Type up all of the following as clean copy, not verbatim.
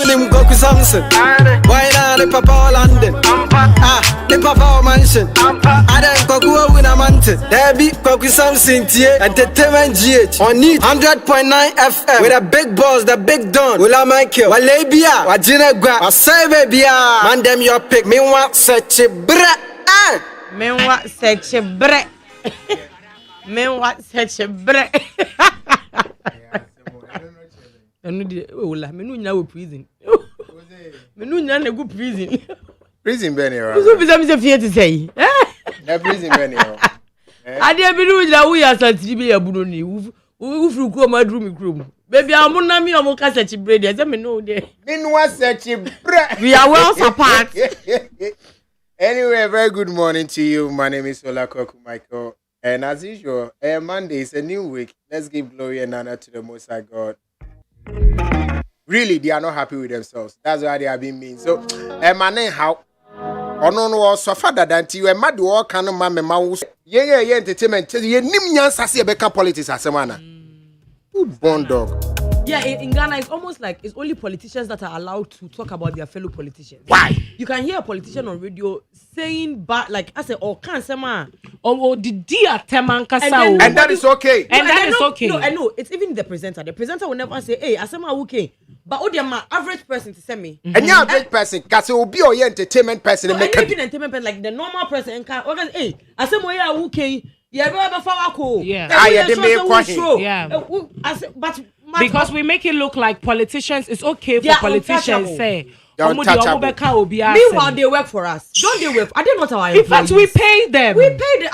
Him go to Samson. Why not the Papa London? The Papa Mansion. I don't go with a mountain. There be Cocky Samson here at the GH on need 100.9 FM with a big boss, the big Don. OLA Michael. Walabia. Wajina Gwa. Wasai baby. Man them your pick. Me want such a bra. Me want such a bra. Me want such a bra. Me no nya prison. Me no nya na go prison. Prison be near. So be say fear to say. Na prison be near. Ade be no nya wo ya santiri be yabuno ni. Wo furu kro ma dru mi krom. Baby am na me am ka search bread. Say me no there. Me no search bread. We are well apart. Anyway, very good morning to you. My name is OLA Michael. And as usual, Monday is a new week. Let's give glory and honor to the Most High God. Really, they are not happy with themselves. That's why they are being mean. So, man, how? No, so father than you, and mad all kind of mamma mouse. Yeah, entertainment. You nim yan sassy become politics as a man. Good born dog. Yeah, in Ghana, it's almost like it's only politicians that are allowed to talk about their fellow politicians. Why? You can hear a politician on radio saying bad, like I said, or can't say man, or the dear teman kasao, and that is okay. And that is okay. No, I know. It's even the presenter. The presenter will never say, "Hey, asema okay." But oh, they're my average person to send me. And your average person, because it will be your entertainment person. No, entertainment person, like the normal person, and can okay, hey, asema yeah okay. Yeah, but because we make it look like politicians, it's okay for politicians say. Meanwhile, they work for us. Don't they work? I didn't know how I. In fact, we pay them. We paid them.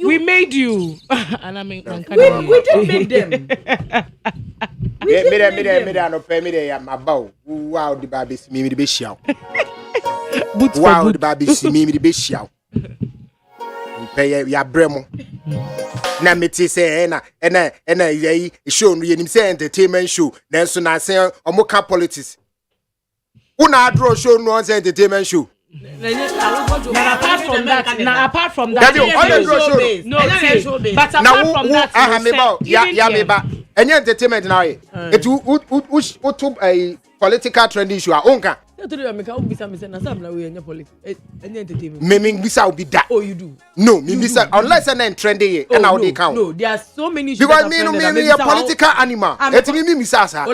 We made you. And I mean, we didn't make them. Wow, the baby see me the be shout. Wow, the baby see me the be shout. Pay ya bremo. Na me ti say na show no yenim say entertainment show. Then so na say omoka politics. Una draw show no say entertainment show. Apart from that, but apart from that, any entertainment now. It a political trend issue. Onka. Meming bisa will be that. Oh, you do? No, me bisa unless an trendy and now they count. No, there are so many. Because me a political animal. It's me misasa.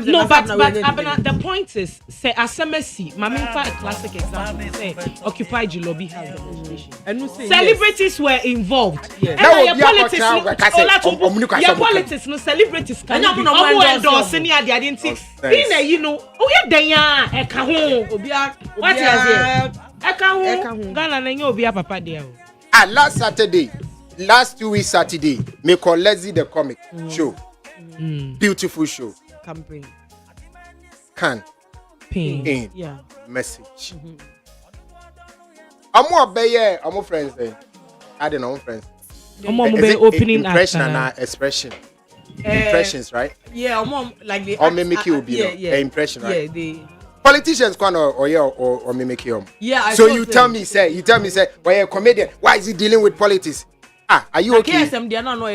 No, but the point is, say asemesi. Mamimfa a classic example. Say Occupy Jilobi has demonstration. And celebrities were involved. And politics, no celebrities can be endorsing the identity. You know, oh yeah, they are a kahun. What is it? A kahun. Ghana na nyo obiya papa dia. Last 2 weeks Saturday, me call Leslie the comic show. Beautiful show. Campaign. Pain. Yeah. Message. I'm friends there. I don't know friends. Opening impression and expression. Impressions, right? Yeah, like the or mimic will be impression, right? Yeah, the politicians can or mimic you. Yeah, so you tell me, say, why a comedian? Why is he dealing with politics? Are you okay? They are not no.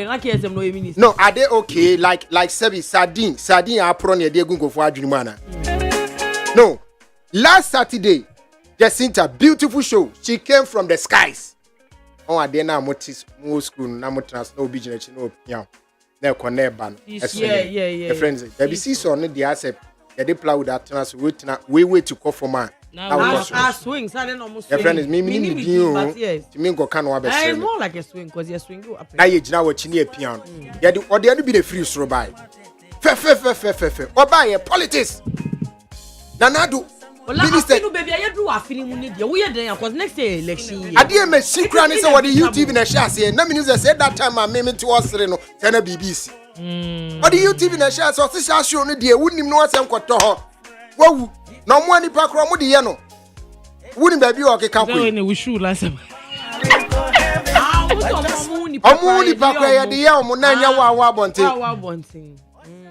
No, are they okay? Like Sebi sardine are prone they go for Adjumana. No, last Saturday, Jacinta, beautiful show. She came from the skies. Oh, I didn't know more school, no trans, no business, no yeah. Yeah. The friends, the BC on the asset, they plow with that trans wait to call for man. Now swings, I don't almost. The friend is me, but yes, to me go can it's more like a swing because you're swinging up. Now you know what you need a piano. Yeah, or the other be the free throw by. Or by politics. Nanadu. Minister, baby, I do a feeling we are there because next year election. I didn't make secret is what the YouTube in a share say. No minister said that time I made to us no tell BBC. What the YouTube in a share so this show no dey wouldn't know what I'm got to her. Wow, no money back from the yano. Wouldn't baby okay can we shoot last time. Omuni back where the year monanya wa bonting.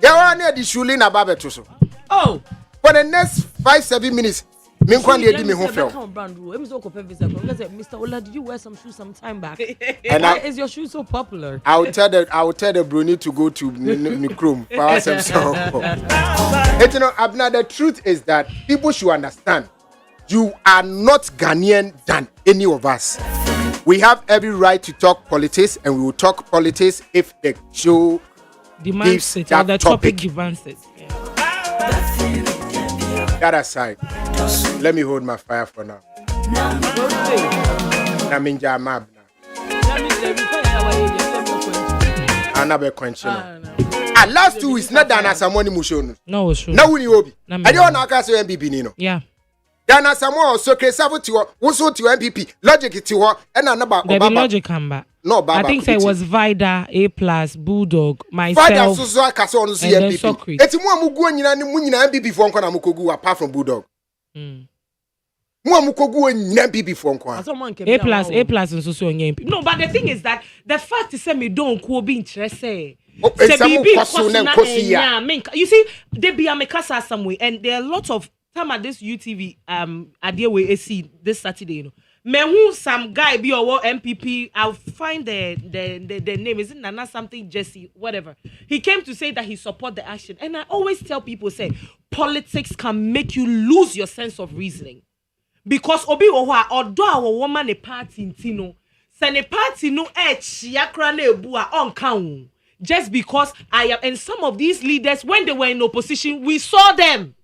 Yeah, one near the shooling about to so. Oh. For the next 5-7 minutes, Me nkwan dey di me ho feel. Mr. Ola, did you wear some shoes some time back? And why is your shoe so popular? I will tell the Bruni to go to Nikrum for ourselves. You know, Abna, the truth is that people should understand you are not Ghanaian than any of us. We have every right to talk politics, and we will talk politics if the show demands it, or the topic demands it. Yeah. That aside, let me hold my fire for now. Naminja Mabna. Another question. Last 2 weeks, not done as a money mushon. No, sure. No, we will be. I don't know how to MPP Nino. Yeah. Dana Samuel so Kesavu to also to MPP logic to her and another logic number. No, Baba. I think it was Vida, A+, Bulldog, myself. Vida so Kaso on MPP. It's more Mugu and MPP for Nkwana Mukogu apart from Bulldog. More Mukogu and MPP for Nkwana. A+ and so MPP. No, but the thing is that the fact is that me don't go be interested. You see, they be a Mikasa somewhere, and there are lots of time at this UTV idea we see this Saturday, you know. Me who some guy be or MPP, I'll find the name. Is it Nana something Jesse, whatever. He came to say that he support the action. And I always tell people, say, politics can make you lose your sense of reasoning. Because obi owa odo awo woman a party intino. Send a party no chiakra ne bua on count. Just because I am, and some of these leaders, when they were in opposition, we saw them.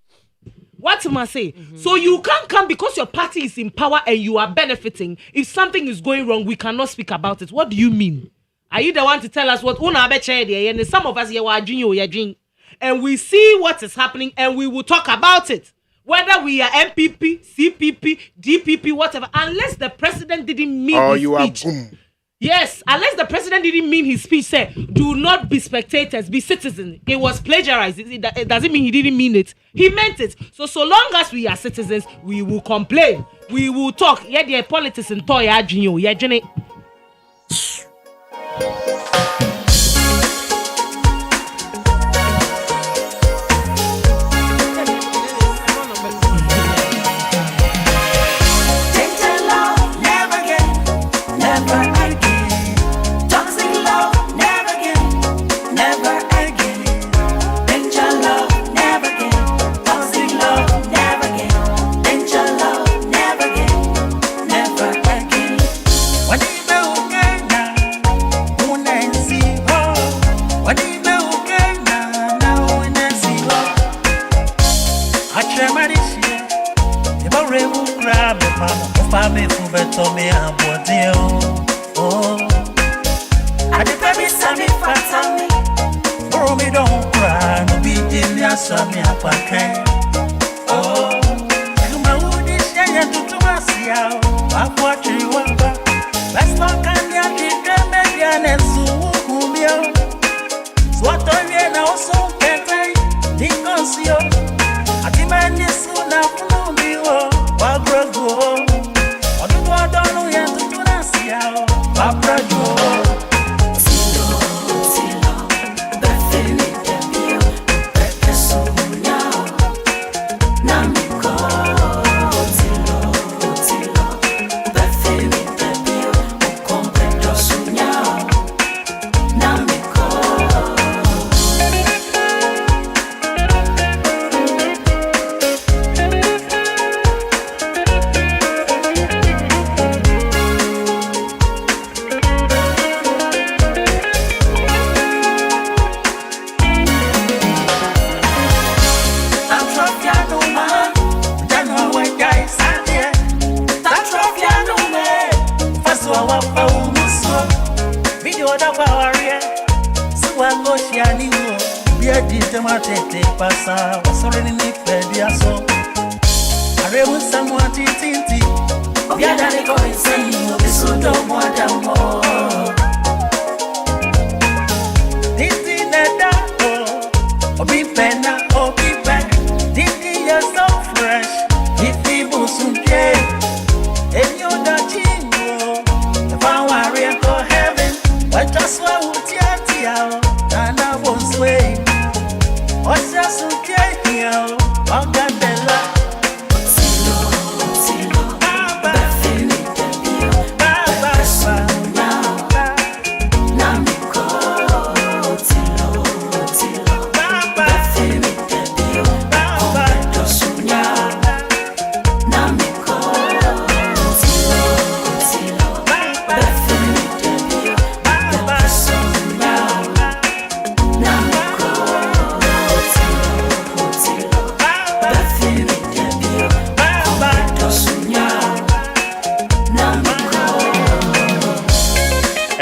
What am I say? So you can't come because your party is in power and you are benefiting. If something is going wrong, we cannot speak about it. What do you mean? Are you the one to tell us what una be there? And some of us here are doing, and we see what is happening, and we will talk about it. Whether we are MPP, CPP, DPP, whatever, unless the president didn't mean his speech. Boom. Yes, unless the president didn't mean his speech, say, do not be spectators, be citizens. It was plagiarized. It doesn't mean he didn't mean it. He meant it. So long as we are citizens, we will complain. We will talk. Yeah, the politics and toy are genio. Yeah, Jenny.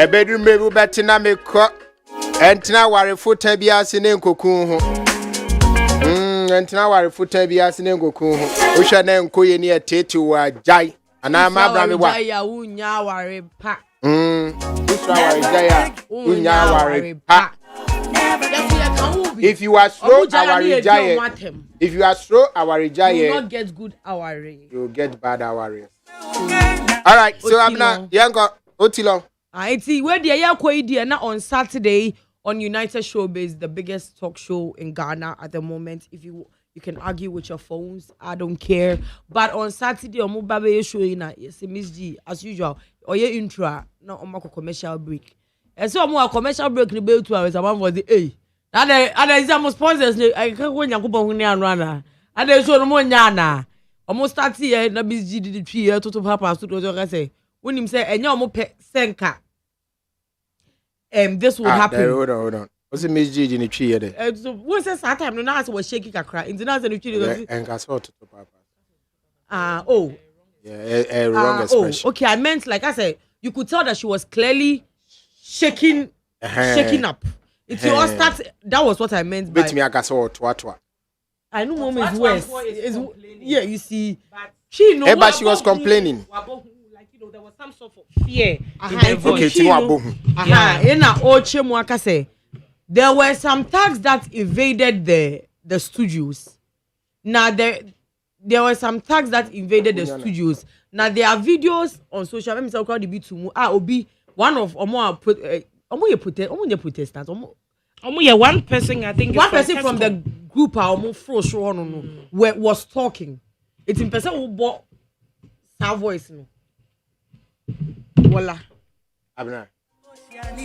A bedroom baby betina me cook. And now worry foot be as in Cocoon. And now worry foot be as in Cocoon. We shall then go near Tatu Jai. And I'm a brother. Unya worry pa. If you are slow, our giant. If you are slow, our giant. You will not get good hour. You will get bad hour. All right, so I'm not younger. Otilo. I see where the Ayakwa now on Saturday on United Showbiz, the biggest talk show in Ghana at the moment. If you can argue with your phones, I don't care. But on Saturday, on Mubabe show yes, Miss G as usual. Or your intro, not on my commercial break. And so more commercial break in the 2 hours. I'm for the A. And there is some sponsors. I can't go and go on runner. And there's one more yana. Almost start here. Na Miss G did 3 years to papa. So what I say when him say, and you're more senka. This will happen. Hold on. What's Miss G in the 3 years? So what's that time? No, I was shaking a cry. In the last 3 years. And got sort to papa. Yeah, wrong expression. Okay, I meant like I said, you could tell that she was clearly shaking up. It all starts. That was what I meant by. Bet me I got so twatwa. I know mom is worse. Yeah, you see, she know. But she was complaining. Like there was some sort of fear. Okay, there were some thugs that invaded the studios. Now there were some thugs that invaded the studios. Now there are videos on social media. Called the B2. Obi one of protesters. One person, I think. One person from the group was talking. It's in person who bought her voice. No. Voila. Abna.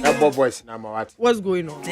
That voice now, what? What's going on?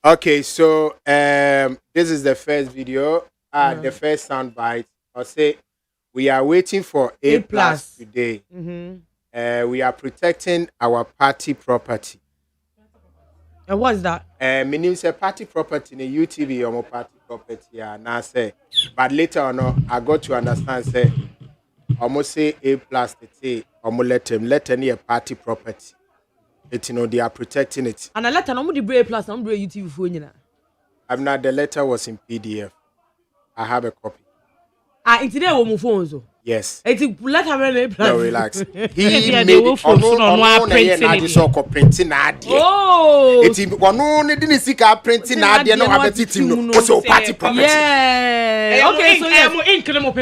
Okay, so this is the first video, the first soundbite. I'll say we are waiting for A+ today. We are protecting our party property. And what's that? Meaning say party property in the UTV or party property. Now say, but later on, I got to understand say, almost say A+ today, almost let any party property. It they are protecting it. And a letter, no more the A+, no more UTV phone. I'm not. The letter was in PDF. I have a copy. It's there on my phone so. Yes. It's letter A+. No, relax. He made it printing. Oh. It's one only didn't see car printing. No, also party property. Yeah. Okay, so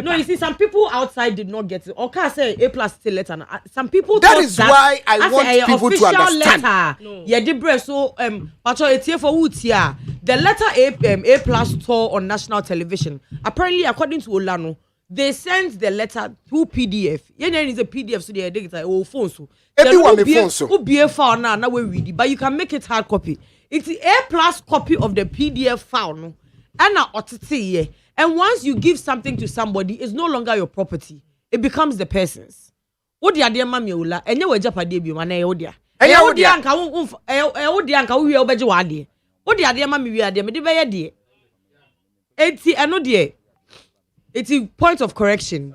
no, you see, some people outside did not get it. Or can I say A+ still letter? Some people. That is why I want people to understand. Letter. Yeah, the so it's here for who's here. The letter A+ tour on national television. Apparently, according to Olano. They sent the letter through PDF. Yeah, there is a PDF, so they dig it. Oh, phone so. Everyone may phone so. Who be a file now we read it, but you can make it hard copy. It's the A+ copy of the PDF file, no. And once you give something to somebody, it's no longer your property. It becomes the person's. What the idea, Mammy Ola? And you were just a debut, man. Odia. Odia, we are better. What the idea, Mammy? We are there. It's I know dear. It's a point of correction.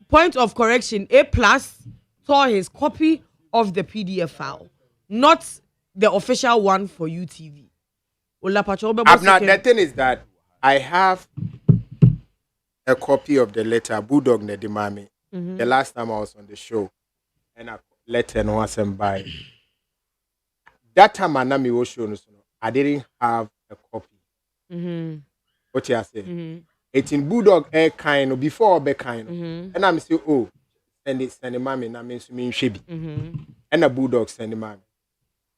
Point of correction. A+ saw his copy of the PDF file, not the official one for UTV. The thing is that I have a copy of the letter Bulldog Nedimami. The last time I was on the show, and I letter no one by. That time I didn't have a copy. What you say? It's in Bulldog air kind before be kind. And I'm still send the mommy and I mean shebi. And a Bulldog send the mommy.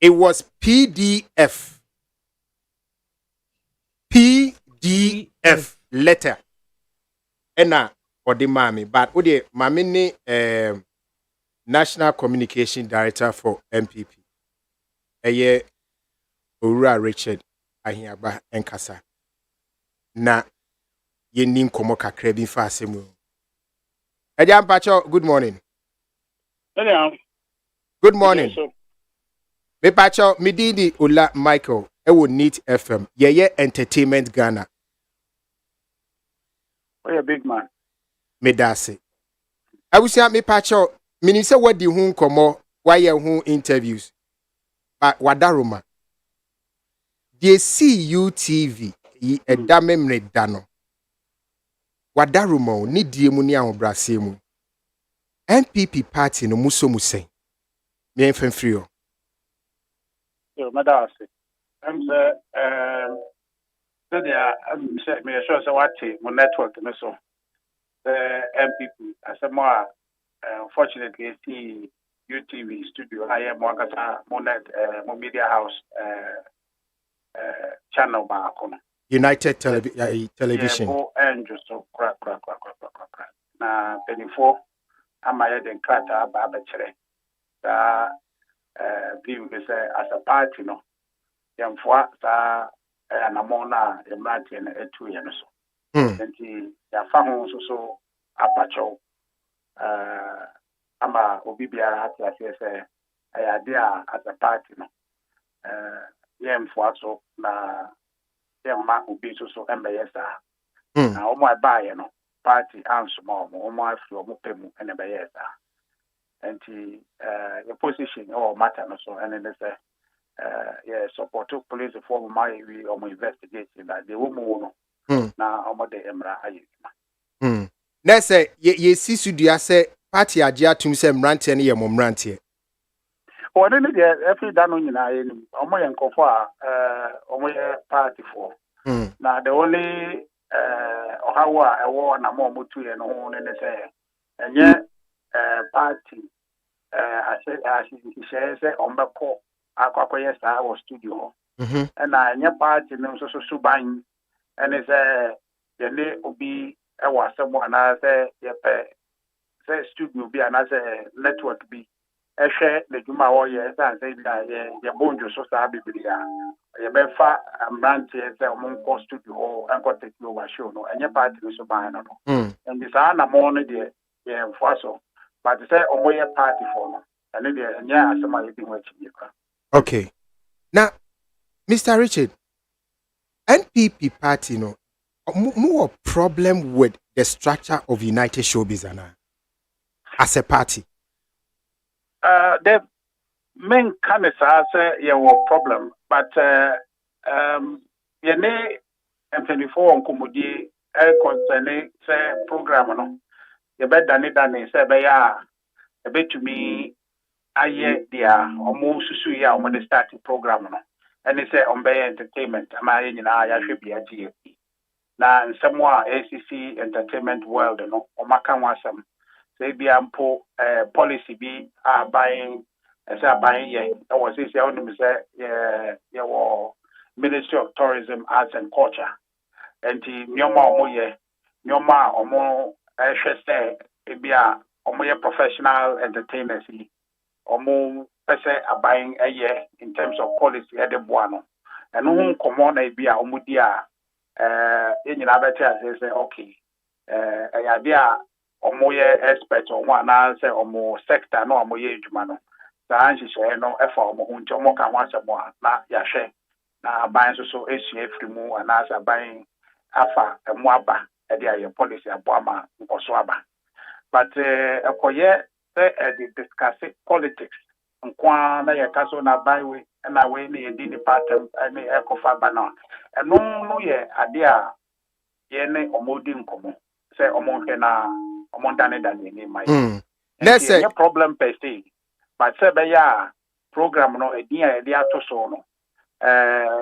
It was PDF letter. And or the mommy, but ode mommy ni National Communication Director for MPP. Eye Owura Richard Ahiagba Enkasa. Na yenim komo kakra bi fa asemu. Eja mpacho, good morning. Good morning. Me pacho mididi Ola Michael ewo Neat FM. Yeye Entertainment Ghana. Oh, a big man. Me dase. Awusia me pacho minim se wadi hu komo waye hu interviews. But wadaroma. Die CUTV yi edame mre dano. Wadaroma ni die mu ni ahobrase mu. NPP party no muso musen. Me enfem free. So, madam, I'm so they me sure so what my network and so the MPP as a more unfortunately see UTV studio I am one monet media house channel back on United Television. Yeah, and just so crack. Na 24 am I then crata baba chere. That view is as a party no. Yamfwa sa anamona emrati na etu ya so. Nti ya fahu so apacho ama obibia ati asese ayade as a party no. Yamfwa so na yamma obi so embeyesa. Na omo abaye no party ansmo omo afi omo pemu ene beyesa. Nti your position or matter no so and then say yeah, support to police for my we or my investigation that they will move na omo de emra ayima. Na say ye si sudua say party agye atum say mrante ne ye mrante. O ne de every dan no nyina ye nim omo ye nkofo a omo ye party for. Na the only ohawa ewo na mo mutu ye no ho ne say enye party I say ombeko akwa yes I was studio and I nya party no so suban and is ye obi e was someone na say ye say studio bi na say network bi e hwe the juma wo ye say ye bonjo so sa biblia ye be fa amrantie say omonko studio and got take over show no enya party no suban no and this na mo no de ye mfaso but say omoye party for no and the nya asema ye bi wachi. Okay. Now, Mr. Richard, NPP party no more problem with the structure of United Showbiz as a party. The main cancer say ye problem, but ye ne M24 on komodi concerning say program no ye be dane say be ya e betumi aye dia omo susu ya omo the starting program no and say on be entertainment ama ye nyina ya hwe bia tie na nsemo a ACC entertainment world no o maka wasam say bia mpo policy bi buying ye that was say on say ye wo Ministry of Tourism, Arts and Culture and nyoma omo ye nyoma omo hwe say bia omo ye professional entertainers omo pese buying a year in terms of policy at the buano and no common idea omo dia nyina beta say okay idea omo ye expert on one na say omo sector no omo ye adwuma no sa nhihye no efa omo hu nti omo ka ho asemo na ya hwe na buying so esie free mu na sa buying afa emu aba e dia ye policy abo ama nkoso aba but ekoye they discuss politics nkwa na ye kaso na byway na we na ye di department na e kofa bana no ye ade a ye ne omodi nkomo say omonke na omondane ni mai let's say problem per se but say be ya program no edin a ye ato so no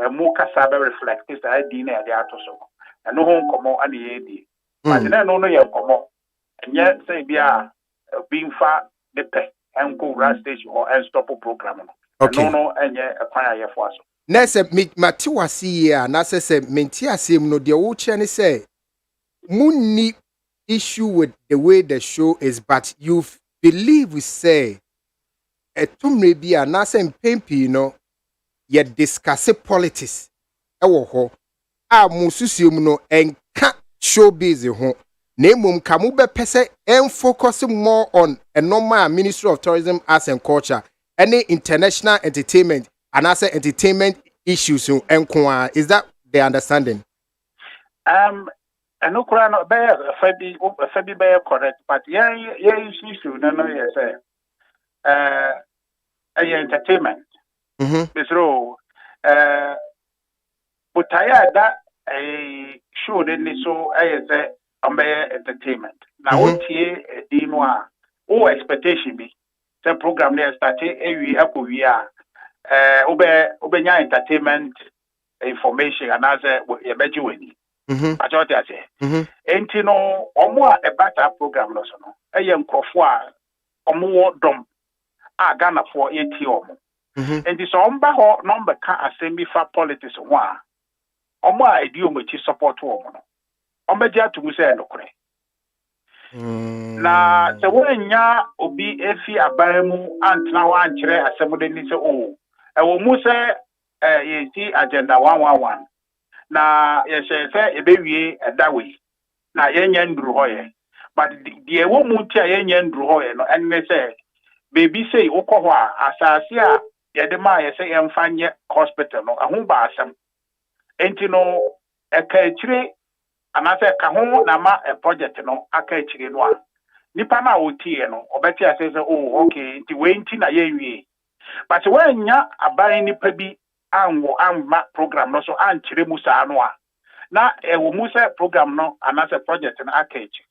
mu kasa be reflect is edin na ye ato so no ho nkomo ana ye di but no ye nkomo enye say bia being far the pay and go run station or and stop a program. Okay. No, and yeah, acquire your force. Nese Matiwasi ya na se menti asem no de wo che ne se munni issue with the way the show is, but you believe we say a tumre bi a na say mpempi no ye discuss politics ewo ho a mususuom no enka showbiz ho na emom ka mo be pese en focus more on a normal Ministry of Tourism, Arts and Culture, any international entertainment and as entertainment issues enko. Is that the understanding? No kura no be fabi be correct, but yeah issue no yes entertainment. Besro butaya that a show then so say entertainment. Now what tie di no a o expectation bi say program there start ewi akowi a obenya entertainment information and as ye beji weni. I thought I say. Enti no omo a better program no so no. Eye nkrofo a omo dom a Ghana for 80 omo. Enti so omba ho number ka assembly for politics ho a omo a edi omo chi support omo no. Omba dia to say no kure. Na se wonya obi efi aban mu antna wa ankyere asɛm ni se o. E wo mu se ye ti agenda 111. Na yɛhyɛ sɛ ebewie ɛda wei na yɛnyɛ nduru hɔ yɛ but deɛ ɛwɔ mu ti a yɛnyɛ nduru hɔ yɛ no ɛne sɛ beebi sei wokɔ hɔ a asase a yɛde maa yɛ sɛ yɛmfa nyɛ hospital no ɛho ba asɛm enti no ɛka akyire anaasɛ ɛka ho na ma project no aka akyire no a nipa no a wɔtiɛ no ɔbɛte asɛ sɛ oh okay nti wei nti na yɛnwie but wɔanya aban nipa bi anwo amma program no so ankyere mu saa no a na ewo mu se program no anase project na akage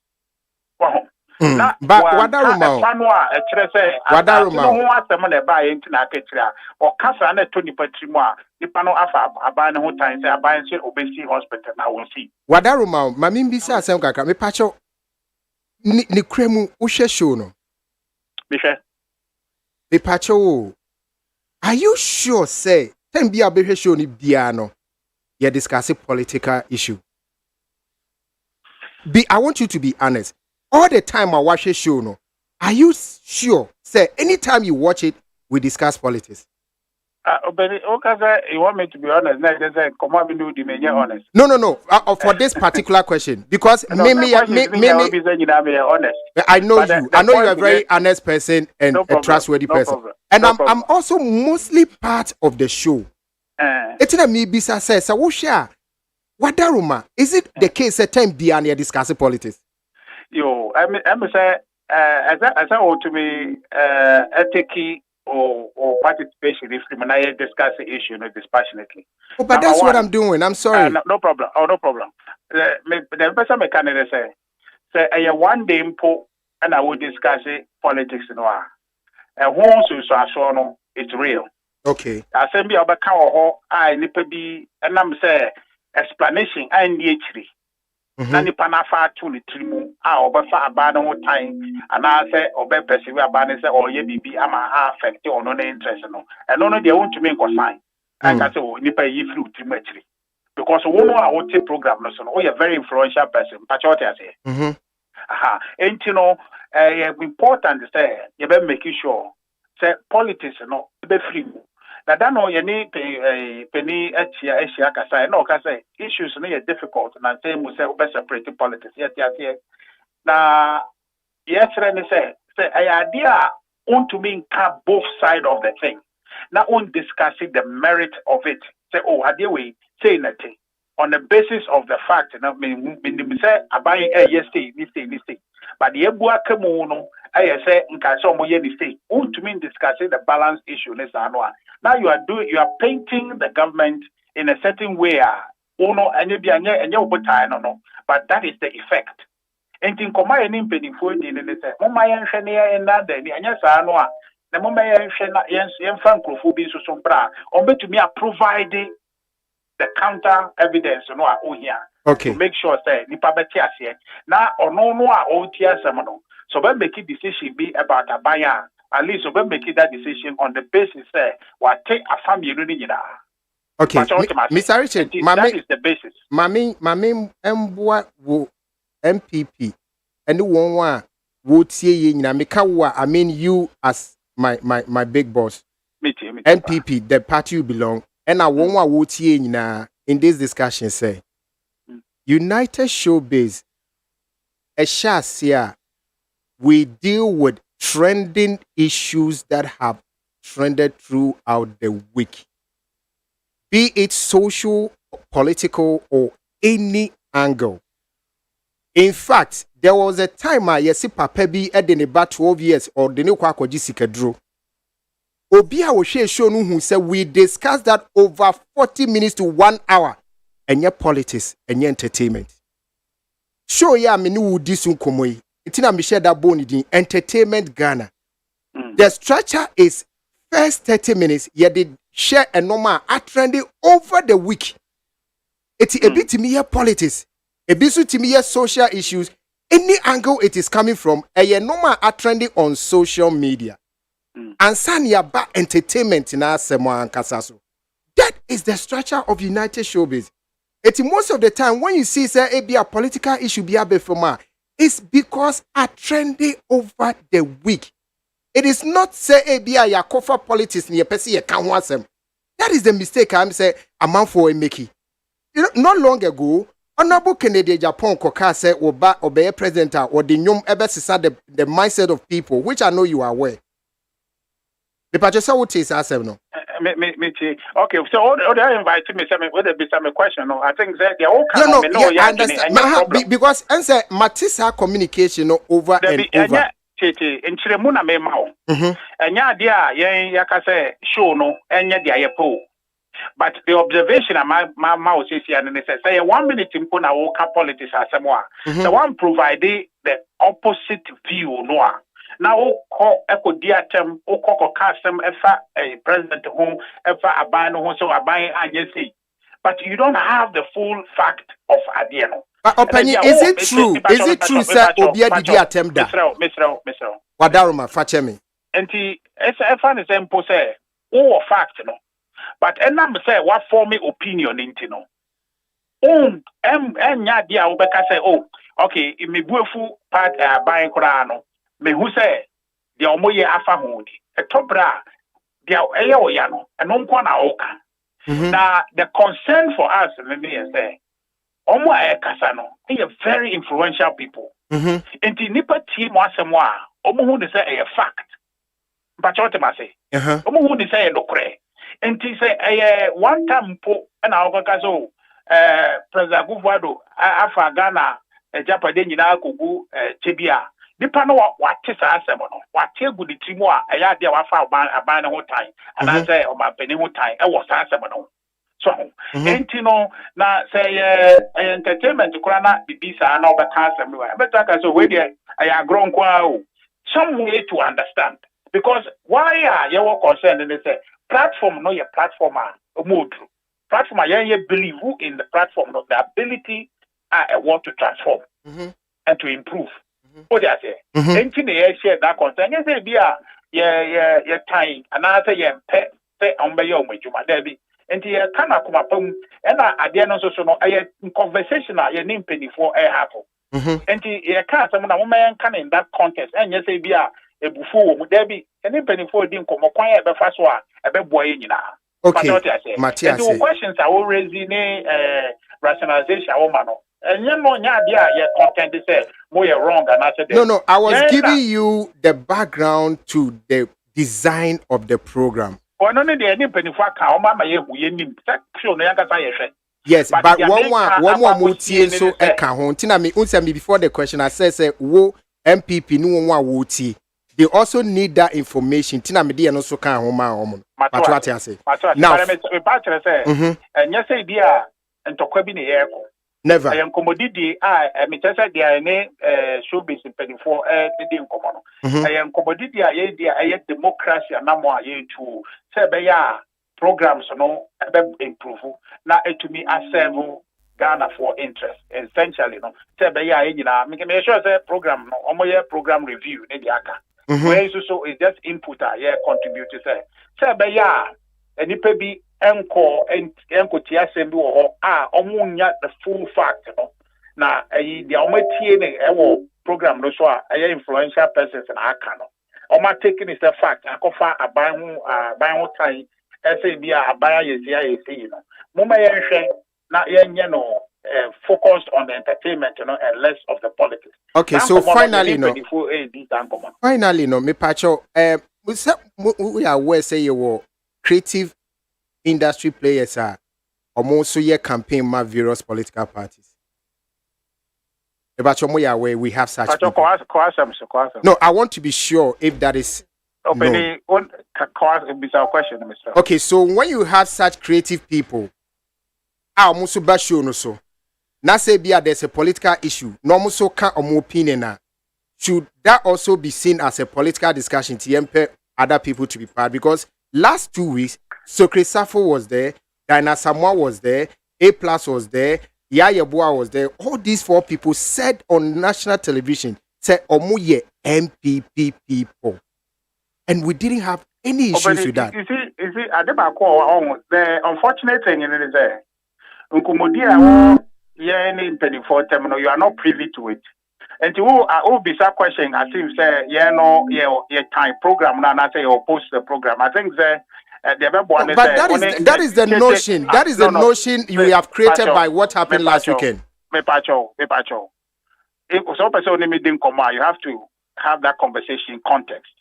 wo na ba wadaruma no a kyere se wadaruma ho asem na ba ye ntina akakire a o kasa na to nipa trimu a nipa no afa aban ne ho tan se aban se obesi hospital na won si wadaruma mami bi se asem kakra me pacho ni kremu wo hwe show no me pacho are you sure say time be a show ni biano you discuss a political issue? I want you to be honest. All the time I watch a show, no, are you sure? Say anytime you watch it, we discuss politics. But okay, you want me to be honest? Come on, be honest. No. For this particular question, because honest. I know you. I know you're a very honest person and a trustworthy person. And I'm also mostly part of the show. It's not me. Bisa says, "So share wadaruma." Is it the case that time beyond you discussing politics? Yo, I'm say as I want to be ethical or participation if I discuss the issue dispassionately. Oh, but that's what I'm doing. I'm sorry. No problem. Oh, no problem. The person may kind of say one day impo and I will discuss it politics no. And once you saw no, it's real. Okay. Assembly of a cow I nipa bi and I'm say explanation I need actually. Nani panafa to the trimu obefa abana ho time and I say obe perceive abana say or ye bibi ama affect or no interest no and no they want to make a sign and I say oh nipa yi flu trimu actually because one I would take program no so no you very influential person patriote I say and you know important say you better make sure say politics no be free. Now that no, you need penny Asia kasa. No, kasa issues no difficult. And say we say we separate politics. Yes. Now, yes, say I idea want to mean both sides of the thing. Now, on discussing the merit of it. Say, oh, idea we say nothing on the basis of the fact. You know, mean say abuying yes, this thing. But the ebua kemono, I say nkaso mo ye this thing. Want to mean discussing the balance issue. Now you are painting the government in a certain way. No, but that is the effect. And in Koma and Impedi for the Momayan Shania and Nada, and Yasanoa, the Momayan Shana Francophobia so bra, or to me providing the counter evidence okay. To make sure that Nipabetia now or no OTS Samano. So when make a decision be about a buyer. At least we make that decision on the basis what take a family union. Okay, Mr. Richard, that is the basis. Mami, Mbwa wo MPP and the one would see ye Mikawa. I mean, you as my big boss, NPP, the party you belong, and I won't would see in this discussion say United Showbiz, a share we deal with trending issues that have trended throughout the week, be it social, political, or any angle. In fact, there was a time I see Papa be at about 12 years or the new Kwakoji Sikadro. Obia was show who said we discussed that over 40 minutes to 1 hour, and your politics and your entertainment. Show ya me no disun komoi. Itina me share that bone in entertainment Ghana. The structure is first 30 minutes, you did share a normal trending over the week. It's a bit to me politics, a bit to me social issues. Any angle it is coming from, a normal trending on social media. And Sanya ba entertainment in our Samoan Kasaso. That is the structure of United Showbiz. It's most of the time when you see say it be a political issue be a before, it's because a trending over the week. It is not say it be a yakofa politics near Pesi you can't want them. That is the mistake I'm say a man for a Mickey. You know, not long ago, Honorable Kennedy Japan Koka said obey president or the nyum ever the mindset of people, which I know you are aware. The Patricia would say no. Okay, so all they invited me, whether it be some question, no, I think that they all come. I understand. Because answer Matissa communication over and over. In Chiremuna Memao, and ya dear, yakase show no, and ya dear po. But the observation of my mouse is here, and they say 1 minute in Puna Woka politics as someone. The one provided the opposite view, no. Now, echo dear term, Oko custom, a president home, a buying home, so a buying agency. But you don't have the full fact of Adiano. But opinion, is it true? Is it true, sir? Obia did you attempt that? Mr. Wadaruma, Fachemi. And it's a fun example, say, fact, no. But and number say, what for me opinion into no? Yadia Obeka say, okay, in me bufu part buying Korano. Me who say the omoye afa hundi a topra the yano and unkwana oka. Now the concern for us let me say omo kasano they are very influential people. And the nipa team wasemwa omo who say a fact. But what am I say? Omo who say no kre. And he say one time po and our kazo President Guvado afa Ghana Japade nyina kugu Chebia. Nipa no what is asemono what good the team a ya dia wa fa aban no time and I say o ma pani ho time e wo asemono so entino na say entertainment kura na bibisa na obeka asem wa better ka so we dey aya grown kwa o some way to understand because why are you concerned and they say platform no your platform mode platform you believe in the platform no the ability I want to transform and to improve. What do I say? Engineer share that concern. You say, yeah, time, and I say, pet on by your way to my Debbie. And the Kana Kumapum, and I didn't also know a conversation. I name penny for a apple. And the car, some woman can in that contest, and you say, a buffo, Debbie, and penny for didn't come acquire the first one, a bad boy in now. Okay, Matthias. The questions are always in a rationalization, woman. And you know, yeah, content is more wrong than I said. No, I was giving you the background to the design of the program. Yes, but one more muti so tina me unsa me before the question I say wo MPP no one wuti. They also need that information. Tina me dey no so kan ho ma ho. But what I say. Now, and you say dia entokwa bi ne yeko. Never. I am commodity. Me just said there any showbiz in 24 the incommon. I am commodity. I democracy and now more to say be ya programs no improve. Now to me as several Ghana for interest essentially no say be ya na me sure say program no omo program review ne di aka. Where so is just input contribute say be ya enipa bi enko ti asem bi wo omunya the full fact no na the omatie ne ewo program no so a influential persons in aka no oma taking is the fact akofa aban ho time say bia aban yesi you know moma yenhwe na yenye no focused on the entertainment, you know, and less of the politics. Okay, so finally, me pacho, we are aware say you were creative industry players are almost your campaign my various political parties. But we are aware we have such. No, I want to be sure if that is. Okay, question, Mr. Okay, so when you have such creative people, I almost no so. Now say there's a political issue. No almost so can opinion. Should that also be seen as a political discussion to empower other people to be part? Because last 2 weeks, Sokre Safo was there, Diana Samoa was there, A+ was there, Yaya Boa was there. All these 4 people said on national television, said Omuye MPP people. And we didn't have any issues with that. You see, the unfortunate thing is that Nkumodia, you are not privy to it. And to be some question, I think say your time program now say you post the program. I think that that is the notion. That is the notion you have created by what happened last weekend. Me pacho. If some person didn't come out, you have to have that conversation in context.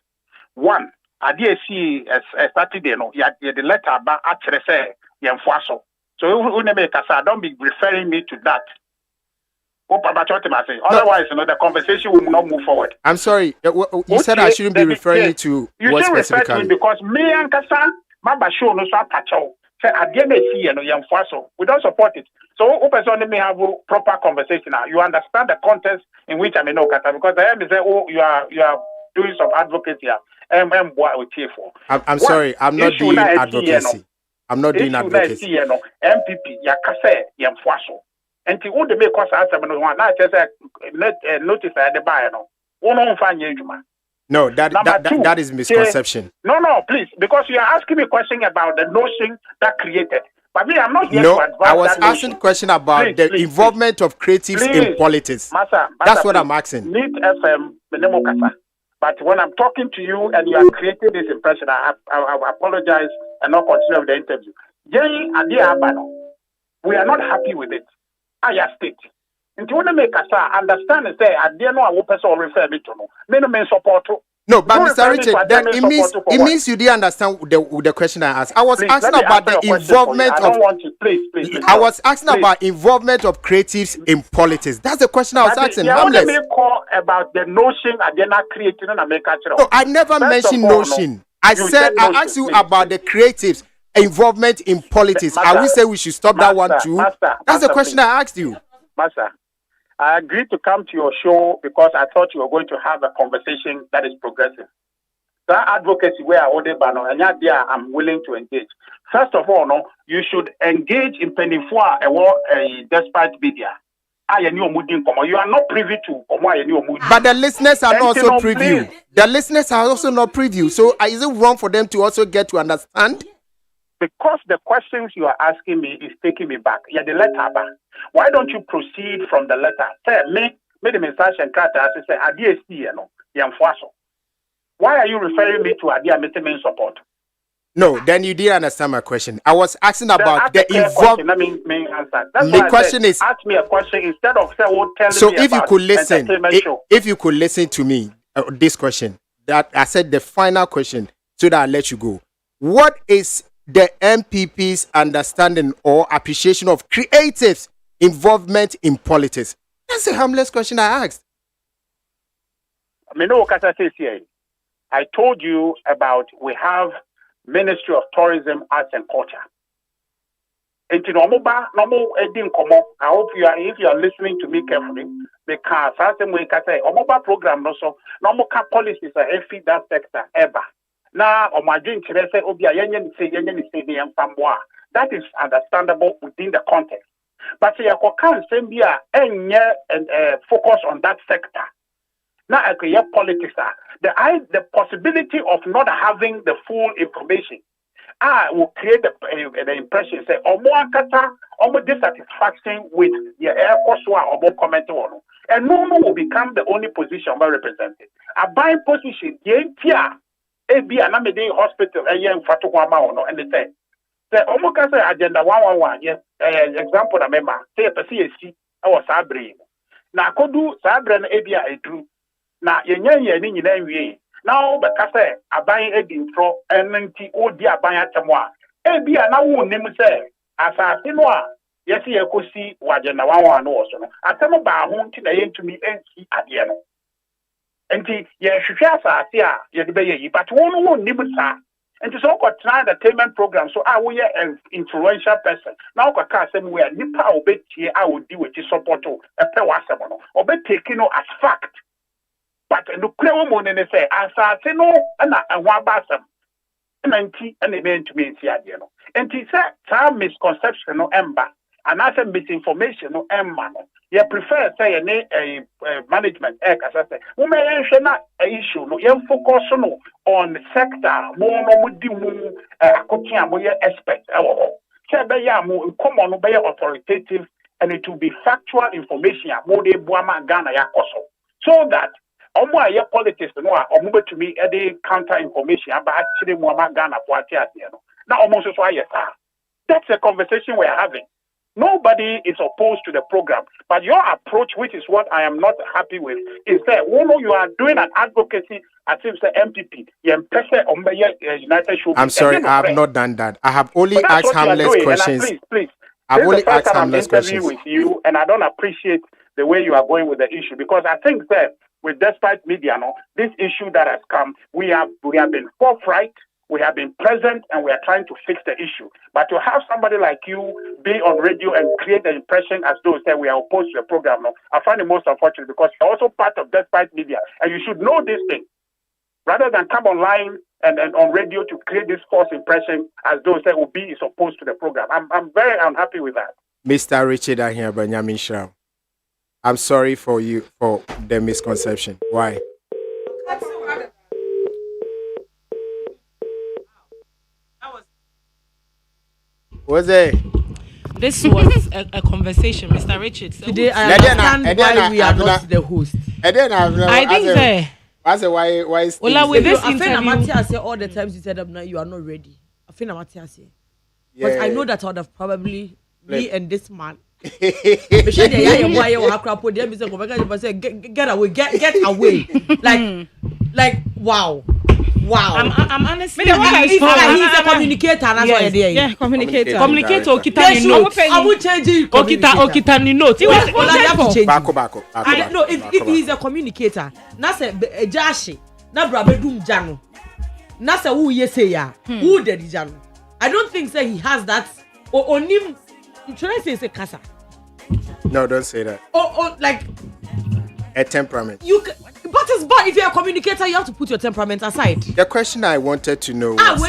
One, I did see a Saturday no, you the letter about actually say yemfuaso. So don't be referring me to that. Otherwise, the conversation will not move forward. I'm sorry. You said I shouldn't be referring you to what specifically. Refer to me because me and Kasa, Maba show no so pacho. Say we don't support it. So person may have a proper conversation now. You understand the context in which I may know Kata because I am say you are doing some advocacy here. I'm sorry. I'm not doing advocacy. I'm not doing advocacy. MPP yakase yemfuaso. And the would make us answer one. I just notice at the buyer. No, that is misconception. No, please, because you are asking me a question about the notion that created. But me, I'm not here to advance. I was asking a question about the involvement of creatives in politics. That's what I'm asking. Need FM, but when I'm talking to you and you are creating this impression, I apologize and not continue with the interview. We are not happy with it. I state. And you want to make us understand and say, I didn't know I will person refer me to no. Men support. No, but Mr. Richard, then it means you didn't understand the question I asked. I was asking about the involvement of. Please. I was asking about involvement of creatives in politics. That's the question I was asking. Let me call about the notion I did not create in America. No, I never mentioned notion. I said I asked you about the creatives' involvement in politics. I will say we should stop that one too. That's the question I asked you. Master, I agreed to come to your show because I thought you were going to have a conversation that is progressive. That advocacy where I order banner and there I'm willing to engage. First of all, no, you should engage in Penifua despite media. You are not privy to. But the listeners are not also preview. The listeners are also not preview. So is it wrong for them to also get to understand? Because the questions you are asking me is taking me back. Yeah, the letter back. Why don't you proceed from the letter? Say, me the message and character say, ADSC, why are you referring me to Adia Metemen support? No, then you didn't understand my question. I was asking about the involvement. Let me answer. That's the question is, ask me a question instead of telling me so if you could listen, if you could listen to me, this question, that I said the final question, so that I'll let you go. What is the MPP's understanding or appreciation of creatives' involvement in politics? That's a harmless question I asked. I told you about we have Ministry of Tourism, Arts and Culture. I hope if you are listening to me carefully, because as we can say, Omoba program also, normal policies are every that sector ever. Now, my dream today say, that is understandable within the context. But you can't say and focus on that sector. Now, I can hear politics. The possibility of not having the full information will create the impression say, dissatisfaction with the air course or comment on. and no will become the only position by represented. A buying position, the AB and I'm a hospital, a young Fatuama, and they say, the Omokasa agenda 111, yes, example, I remember, say a PCSC, I was Sabri. Now, could do Sabran AB, I drew. Now, you now, but Cassa, a buying egg in pro, and Nanti, oh dear, buying Tamoa. AB, and I won't name say, as I say, yes, you could see what Agenda 111 also. I tell about home to the end to me and see at the end. And yes, you say, you but one won't name it. And to so called entertainment program, so I will an influential person. Now, I can't say where Nipa obey here, I will deal with his support a pewasamono, or be taken as fact. But the clear woman and they say, as I say no, and one bassam, and they meant to me in Siadiano. And he said, some misconception no ember, and I said misinformation no ember. You prefer say a management as I say. We may mention a issue no. You focus no on sector more no would do kotia more expect. Say be ya more common no be authoritative and it will be factual information ya more de buama Ghana ya koso. So that omo aye politics no a omo betumi e dey counter information about actually more Ghana for ati no. Na omo so aye sa. That's a conversation we are having. Nobody is opposed to the program, but your approach, which is what I am not happy with, is that you are doing an advocacy as if the MPP, United Showbiz. I'm sorry, I have not done that. I have only asked harmless questions. Please. I've only asked harmless questions. With you, and I don't appreciate the way you are going with the issue because I think that with despite media, this issue that has come, we have been forthright. We have been present and we are trying to fix the issue. But to have somebody like you be on radio and create the impression as though say we are opposed to the program, I find it most unfortunate because you're also part of Despite Media and you should know this thing. Rather than come online and on radio to create this false impression as though say Obi is opposed to the program. I'm very unhappy with that. Mr. Richard Ahia Benjamin Shram, I'm sorry for you for the misconception. Why? Was it? This was a conversation, Mr. Richard. So today I understand why we are not the host. I think I say why is well, with this interview, I say all the times you said up now you are not ready. I think I say. But I know that I would have probably me and this man. Get away. Like wow. I'm honestly. He's a communicator. That's why you're yeah, communicator. Okita ni note. I will change it. Okita ni note. I know if he's a communicator. Na se Jashi. Na brabedum jano. Na se who ye say ya. Who the jano. I don't think say he has that. Onim. Should I say kasa? No, don't say that. Like a temperament. But it's bad if you're a communicator, you have to put your temperament aside. The question I wanted to know was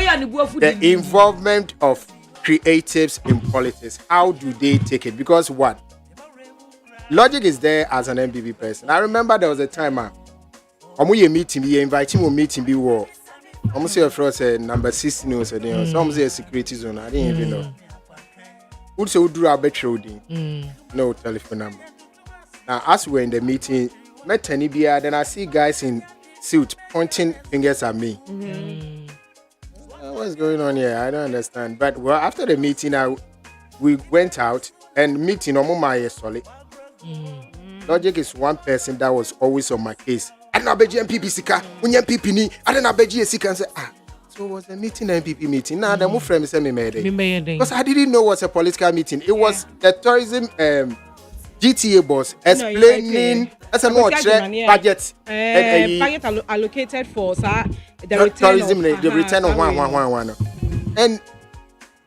the involvement of creatives in politics. How do they take it? Because what? Logic is there as an MPP person. I remember there was a time you meeting, you invite him to meeting be war. I'm say your friend said number 16 or something. Some say a security zone. I didn't even know. Who say who do a better no telephone number. Now as we're in the meeting, met Tenibia, then I see guys in suit pointing fingers at me. What's going on here? I don't understand. But well, after the meeting, we went out and meeting on my solid. Logic is one person that was always on my case. I don't know MPP Sika, when MPP ni, I don't know Sika and say, so it was a meeting, MPP meeting. Now the move from me made it. Because I didn't know it was a political meeting. It was the tourism GTA boss explaining as a more budget. Budget allocated for the return of one. And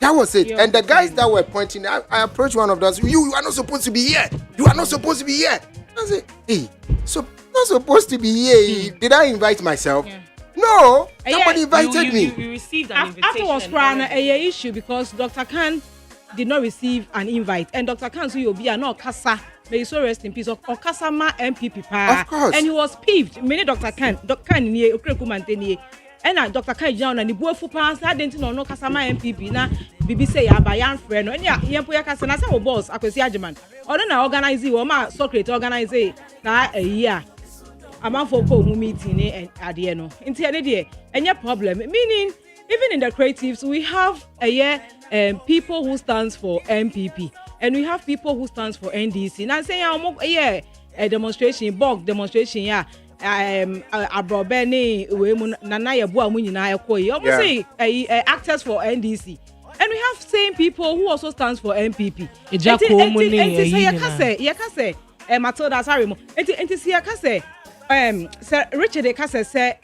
that was it. And the guys that were pointing, I approached one of those. You are not supposed to be here. You are not supposed to be here. I said, hey, so not supposed to be here. Did I invite myself? Yeah. No, somebody invited me. You received an invitation. Afterwards, crying a issue because Dr. Khan did not receive an invite, and Dr. Khan so you'll be no Kasa. May you so rest in peace. Of Kasa ma MPP pa. Of course. And he was peeved. Many Dr. Khan ni Okrekumanteni. And Dr. Khan John and the boy for pass. I didn't know no Kasa ma MPP na. Bibi say ya by young friend. And ya yempo ya Kasa na sa boss. Akwesi Ajiman. Or na organize you. Or ma Socrates organize. na a year. A man for co meeting and at the end. And your problem. Meaning, even in the creatives, we have a year people who stands for MPP and we have people who stands for NDC. Now say a demonstration, bulk demonstration, yeah. Abrobeni we nana ye bua mu nyina ekoi. Almost say actors for NDC. And we have same people who also stands for MPP. Say Matilda sorry mo. Enti say yakase Sir Richard Ekase say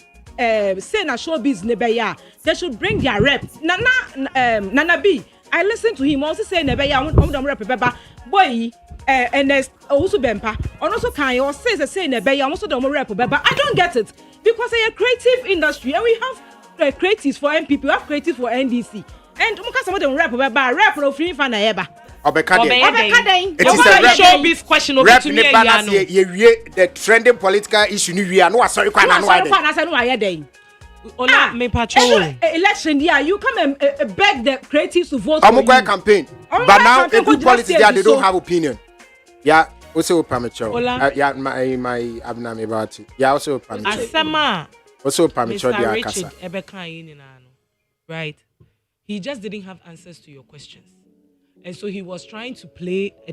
na showbiz nebeya. They should bring their rep. Nana B. I listened to him also say nebeya on rep beba. Boy and there's also Bempa. Also can you say nebeya also the rep beba. I don't get it because it's a creative industry and we have creatives for MPP, we have creatives for NDC. And some of them rap no free fan eba. It is a showbiz question over to me. The trending political issue we are no sorry Ola me patrol. Election you come and beg the creatives to vote for you. Campaign. But now a good politics they don't have opinion. Yeah, also premature. Yeah, my abnam about it. Yeah, also premature. Asema. Also premature dia kasa. Right. He just didn't have answers to your questions. And so he was trying to play a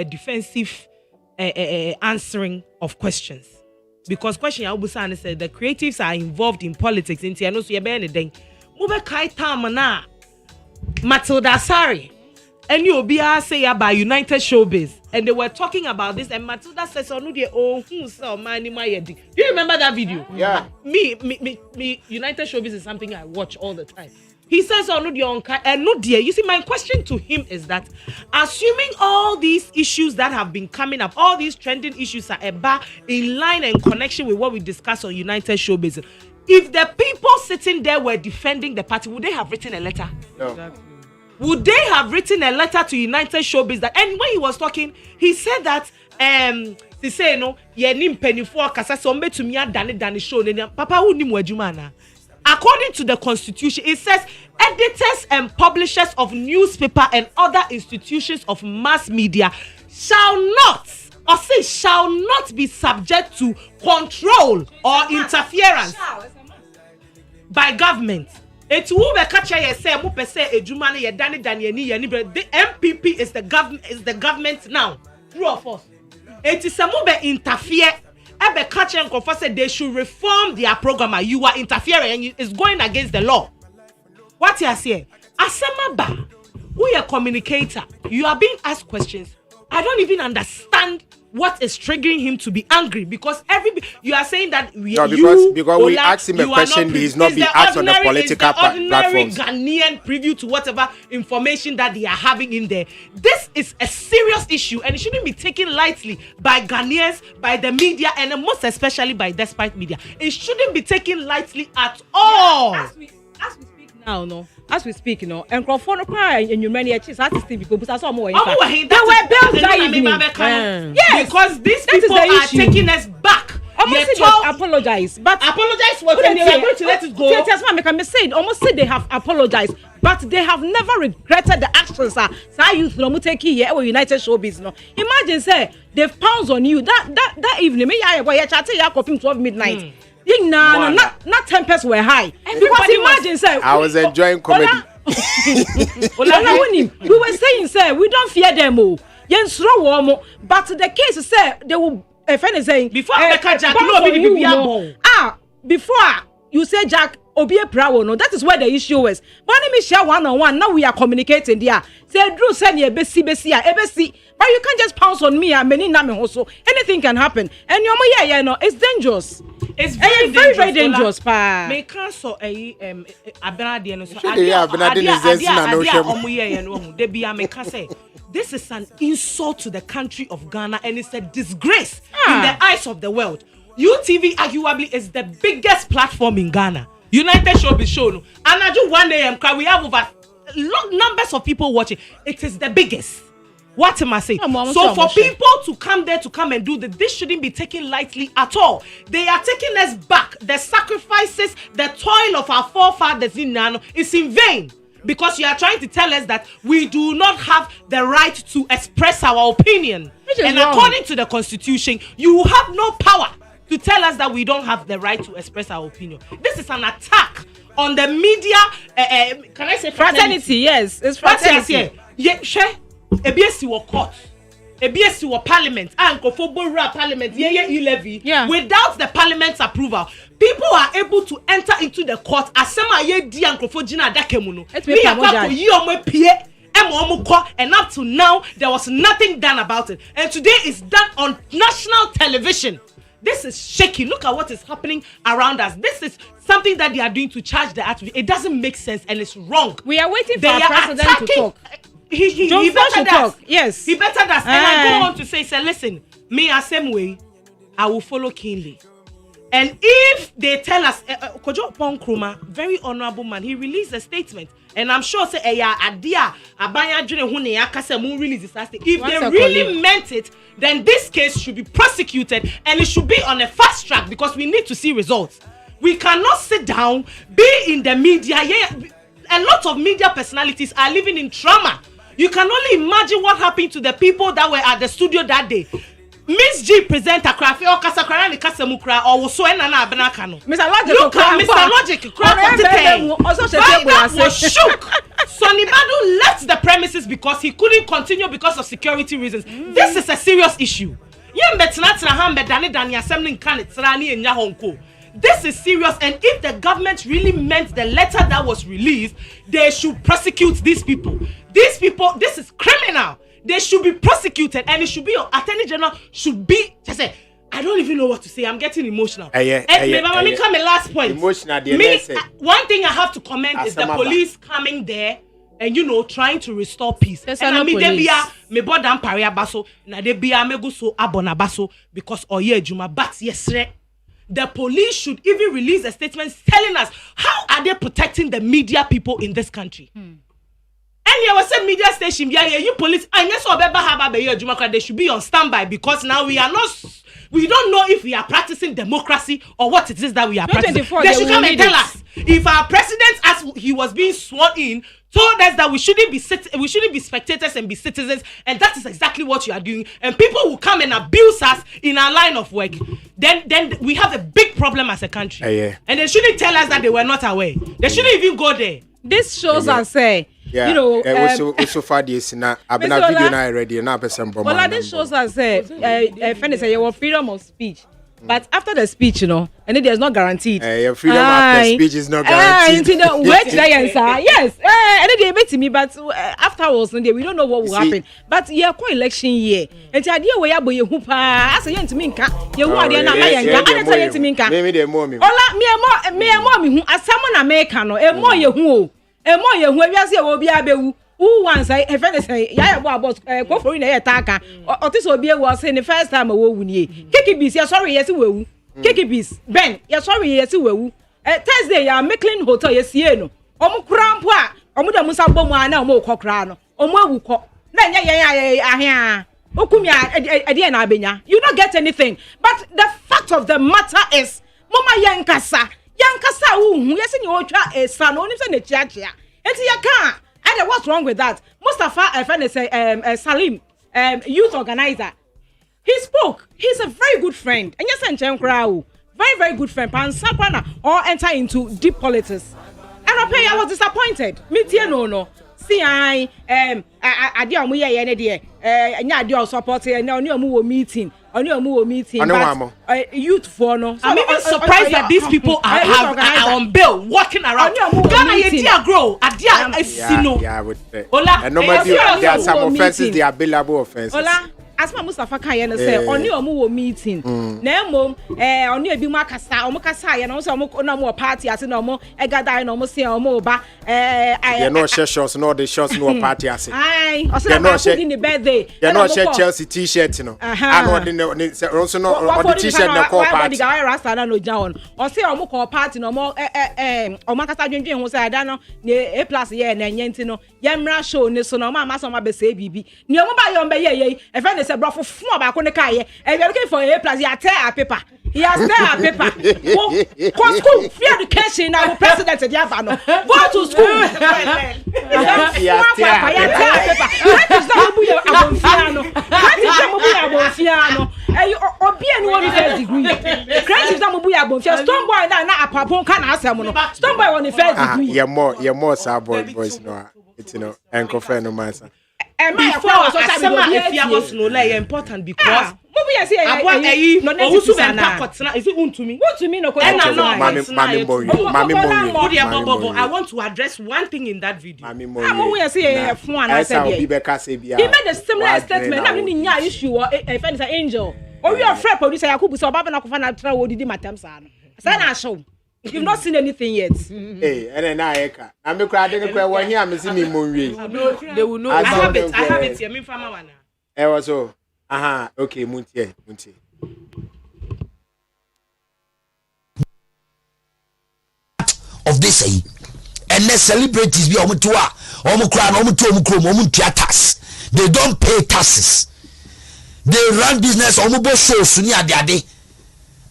defensive answering of questions. Because question Abusan said the creatives are involved in politics. In Tiano, so you're anything. Move kai tamana Matilda Sari. And you'll be say about United Showbiz. And they were talking about this. And Matilda says, oh, no, who's so man in my head. Do you remember that video? Yeah. Me, United Showbiz is something I watch all the time. He says, oh, no, no, dear. You see, my question to him is that, assuming all these issues that have been coming up, all these trending issues are in line and connection with what we discussed on United Showbiz, if the people sitting there were defending the party, would they have written a letter? No. Exactly. Would they have written a letter to United Showbiz that? And when he was talking, he said that he said no, yenim penny for kasa sombe to me dani show papa who ni mwajumana. According to the constitution, it says editors and publishers of newspaper and other institutions of mass media shall not be subject to control or interference by government. It will be catch ye say mu pese ejuma na ye dani the MPP is the government now. True or false? It is mu be interfere. Ebe catch and confess say they should reform their program. You are interfering and it's going against the law. What you are saying? Asema ba, who a communicator? You are being asked questions. I don't even understand what is triggering him to be angry because you are saying that because we asked him a question, he is not being asked on the political platform. Ghanaian preview to whatever information that they are having in there. This is a serious issue and it shouldn't be taken lightly by Ghanaians, by the media, and most especially by Despite Media. It shouldn't be taken lightly at all. As we speak now, no. As we speak, and Crawford cry and you many artists because I saw more. They were built that evening. Yes, because these people are taking us back. Apologize, but apologize for when they were going to let it go. Almost said they have apologized, but they have never regretted the actions. Youth no take here or United Showbiz no. Imagine say they've pounced on you that evening. Me I boy chatting 12 midnight. Not tempers were high. Because imagine say I was enjoying comedy. We were saying say we don't fear them but the case say they will saying before Jack before you say Jack Obi Prawo no, that is where the issue is. But let me share one-on-one. Now we are communicating there. Say Drew send you ebesi, but you can't just pounce on me and many name also. Anything can happen. And your no, it's dangerous. It's very dangerous. Pa. Me cancel Abenadi no so. This is an insult to the country of Ghana and it's a disgrace in the eyes of the world. UTV arguably is the biggest platform in Ghana. United Showbiz show no. And I do 1 a.m. we have over numbers of people watching. It is the biggest. What am I saying? So for people to come there to come and do this shouldn't be taken lightly at all. They are taking us back. The sacrifices, the toil of our forefathers in Nano is in vain. because you are trying to tell us that we do not have the right to express our opinion. And wrong. According to the Constitution, you have no power to tell us that we don't have the right to express our opinion. This is an attack on the media. Can I say fraternity? Yes, it's fraternity. Ebiesi wo court, ebiesi wo parliament, and kofobora parliament. Levy. Yeah. Without the parliament's approval, people are able to enter into the court. Asema ye di and kofojina dakemuno. We have got you on my PA. And up to now, there was nothing done about it. And today it's done on national television. This is shaky. Look at what is happening around us. This is something that they are doing to charge the activist. It doesn't make sense and it's wrong. We are waiting for our president to talk. He better talk. Yes. He better does. And I go on to say, listen, me a same way, I will follow keenly. And if they tell us, Kojo Ponkruma, very honorable man, he released a statement. And I'm sure say if they really meant it, then this case should be prosecuted and it should be on a fast track because we need to see results. We cannot sit down, be in the media. A lot of media personalities are living in trauma. You can only imagine what happened to the people that were at the studio that day. Miss G presenter Krafi or Kasakarani Kasamukra or so and Abenakano. Mr. Logic, look at Mr. Logic. That was shook. Sonny Badu left the premises because he couldn't continue because of security reasons. This is a serious issue. This is serious, and if the government really meant the letter that was released, they should prosecute these people. These people, this is criminal. They should be prosecuted, and it should be Attorney General should be. Just say, I don't even know what to say. I'm getting emotional. Come my last point. Emotional. One thing I have to comment is the police coming there and trying to restore peace. There's and no police. Me bodam paria baso na de bia me go so abona baso because oye juma but yesre. The police should even release a statement telling us how are they protecting the media people in this country. And you was a media station, you police, and yes, they should be on standby because now we don't know if we are practicing democracy or what it is that we are practicing. They should come and tell us if our president, as he was being sworn in, told us that we shouldn't be spectators and be citizens, and that is exactly what you are doing. And people will come and abuse us in our line of work. Then we have a big problem as a country. And they shouldn't tell us that they were not aware. They shouldn't even go there. This shows us say. So far this now I've been a video now already now person well this shows us say freedom of speech but after the speech and there's not guaranteed freedom after speech is not guaranteed yes and they bet me but afterwards we don't know what will happen but election year and the idea where you who as a to me you are there now to me me as someone American or more you who e mo ye hu awiase e wo bia bewu who once I say ya boss go for in attack otis obi e wo say the first time wo wu nie kiki bis ya sorry yes wewu kiki bis ben ya sorry yes wewu Thursday ya Maclean hotel yes ye no omo krampo a omo da musa bomu ana omo kokra no omo awuko na nya ye ahia okumi ade na abenya you don't get anything but the fact of the matter is mama yankasa hu yes ni otwa esa no onim se na chiachia enti ya kan and what's wrong with that Mustafa say Salim youth organizer he spoke he's a very good friend and yes and very good friend pan sakwana or enter into deep politics and I was disappointed me tie no see I ade omo ye ne de nya ade o support e na oni omo wo meeting but youth for no I'm even surprised that these people are on bail walking around Ghana ye grow adia sino Ola and normally there are some offenses they are billable offenses Ola asma Mustafa kan ye no say oni omo wo meeting na emom oni ebi mu akasa omo kasa ye no so omo na omo party ase na omo gather na omo say omo ba they no share shots no the shots no party ase ai o say na in the birthday they no share Chelsea t-shirt no and also no on the t-shirt na call party the guy rasta na no jawon o say omo call party no omo kasa dwendwen ho say ada no A+ ye na nyenti no yemra show ne so no omo ama so ma be say bibi ni omo ba yo mbe ye e friend say brofo fun oba ko ne kai e we looking for A+ ya tear a paper He has there a paper. Go school, free education. Now president of Yabano. Go to school. He has there a paper. That is not Fiano. You be anyone first degree. Credit is not Stone boy na apapon can answer mono. Stone boy on the first degree. You're more sad boys no. It's and confirm no man. Before I was no like important because is it to me? What to me no? I want to address one thing in that video. He made a similar statement. I mean, issue if it's an angel. Or you are afraid producer Yakubu so Baba na kufana try wo didi matam sa no. Say na show. You've not seen anything yet. Hey, and then I eka. Na me kra de ne kra one here me see me monwe. They will know. I have it here. Me farmer one. Was so. Okay, muntie. Of this and the celebrities be omutua, omukra, omutu, they don't pay taxes. They run business omubo show sunia de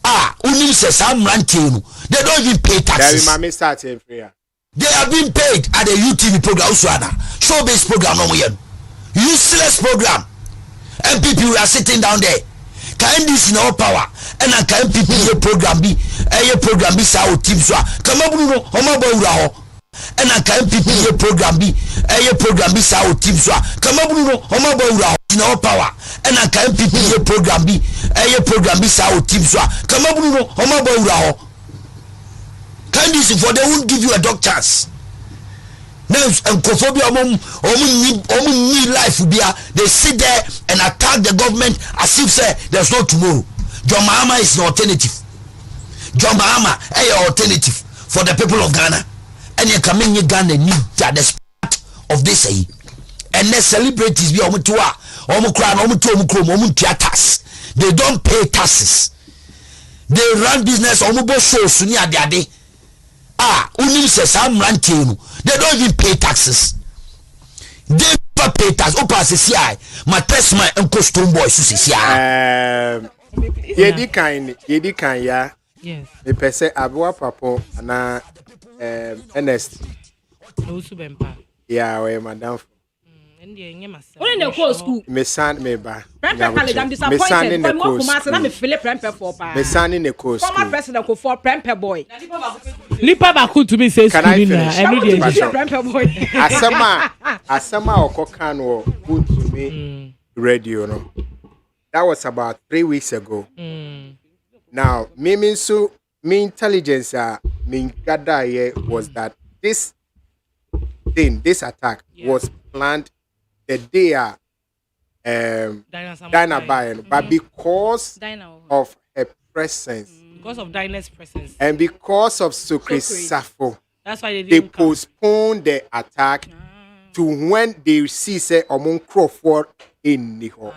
unim says I'm ranting. They don't even pay taxes. They are being paid at the UTV program, show-based program, useless program. And people are sitting down there. Can this no power? And I can people your program be sao team so. Come on, Bruno, and I can people your program be sao team so. Come on, Bruno, no power. And I can people your program be sao team so. Come on, Bruno, can this for they won't give you a dog chance. Now and Kophobia need life they sit there and attack the government as if say there's no tomorrow. John Mahama is the alternative. John Mahama is an alternative for the people of Ghana. And you come in Ghana need that the start of this and the celebrities be tax. They don't pay taxes. They run business omubo show sunia de unim says I'm ranting. They don't even pay taxes. They never pay tax. Opa says my test my uncle Stone Boy Yedi kind ya. Yes. Me pese abua papo na Ernest. Yeah, we madam. When they call school. Me san me ba. I'm disappointed. Me Philip Prempe for pa. Me san in the course. Former president ko for Prempe boy. Lipa baku to me say school na. Prempe boy. Asama okokan wo put to me radio no. That was about 3 weeks ago. Now, me intelligence me gather here was that this attack was planned the day Dinah Bayan, but because of her presence, because of Dinah's presence, and because of Sukri Safo, that's why they postponed the attack to when they see say Omon Crawford in Niho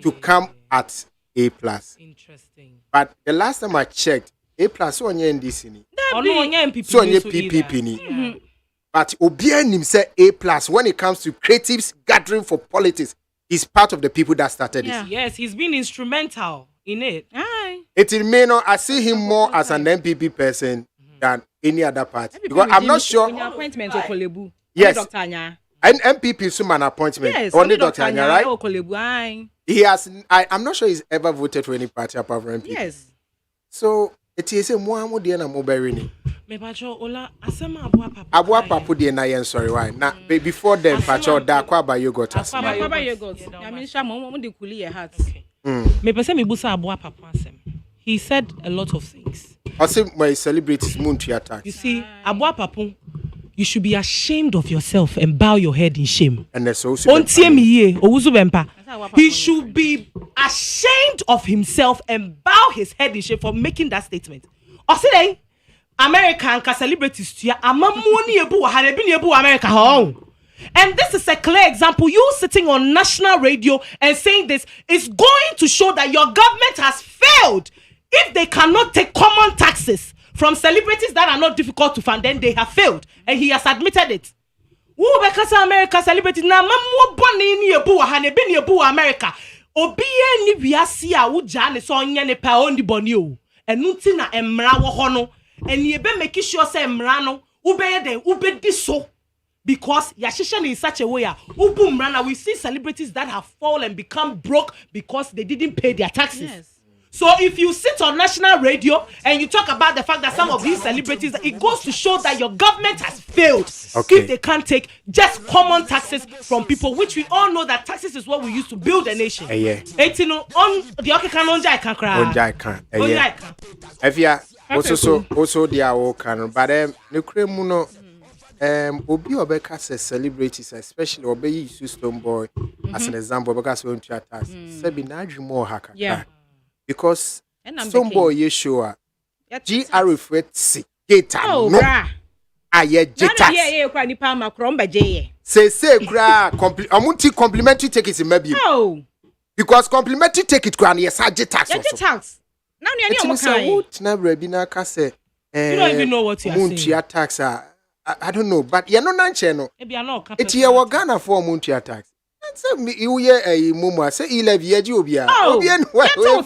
to come at A+. Interesting. But the last time I checked, A+ so onye NDC ni. So onye PPP ni. But Obianim said A+ when it comes to creatives gathering for politics, he's part of the people that started it. Yes, he's been instrumental in it. It may not. I see him more as an MPP person than any other party. Because I'm not sure. Yes. An MPP is an appointment. Yes, only Dr. Anya, right? Right? He has. I'm not sure he's ever voted for any party apart from MPP. Yes. So it is a Muhammad Diana Moberini. Me pacho ola asema abua papa. Abua papa di na yen sorry why. Now before then pacho da kwa ba yogurt as. Kwaba yogurt. I mean sha mo de kuli your heart. Me pese me busa abua papa asem. He said a lot of things. Also my celebrities moon to attack. You see, abua papa, you should be ashamed of yourself and bow your head in shame. And there's also he should be ashamed of himself and bow his head in shame for making that statement. Oside American celebrities to America. And this is a clear example. You sitting on national radio and saying this is going to show that your government has failed. If they cannot take common taxes from celebrities that are not difficult to fund, then they have failed. And he has admitted it. Who because America celebrities na mamu boni ni ebu hane be ni ebu America. Obiye ni wiase a wo jane so onye ne pa ondi boni o. Enunti na emra wo ho no. And ye be make sure say emra no ubeye den ubedi so. Because yashishan in such a way, we see celebrities that have fallen and become broke because they didn't pay their taxes. Yes. So if you sit on national radio and you talk about the fact that some of these celebrities, it goes to show that your government has failed if they can't take just common taxes from people, which we all know that taxes is what we use to build a nation. Yeah. On the Okikan can cry. If you also the Awokan, but the criminal. Obi Obeka says celebrities, especially Obi use Stone Boy as an example because we want to attack. Sebi na more haka. Yeah. Because Stone Boy you sure. GR reflects geta. Oh, no. Aye geta. Yeah, kwa nipa makromba je. Say kra amunti complimentary tickets in maybe. Oh. Because complimentary ticket kra na yes tax. Yeah, tax. Now ni ani omokan. What na brebi na ka say. You don't even know what you are saying. Tax I don't know, but you're not channel. It's your Ghana for Muntia tax. You hear a mumma say 11 years you be. Oh,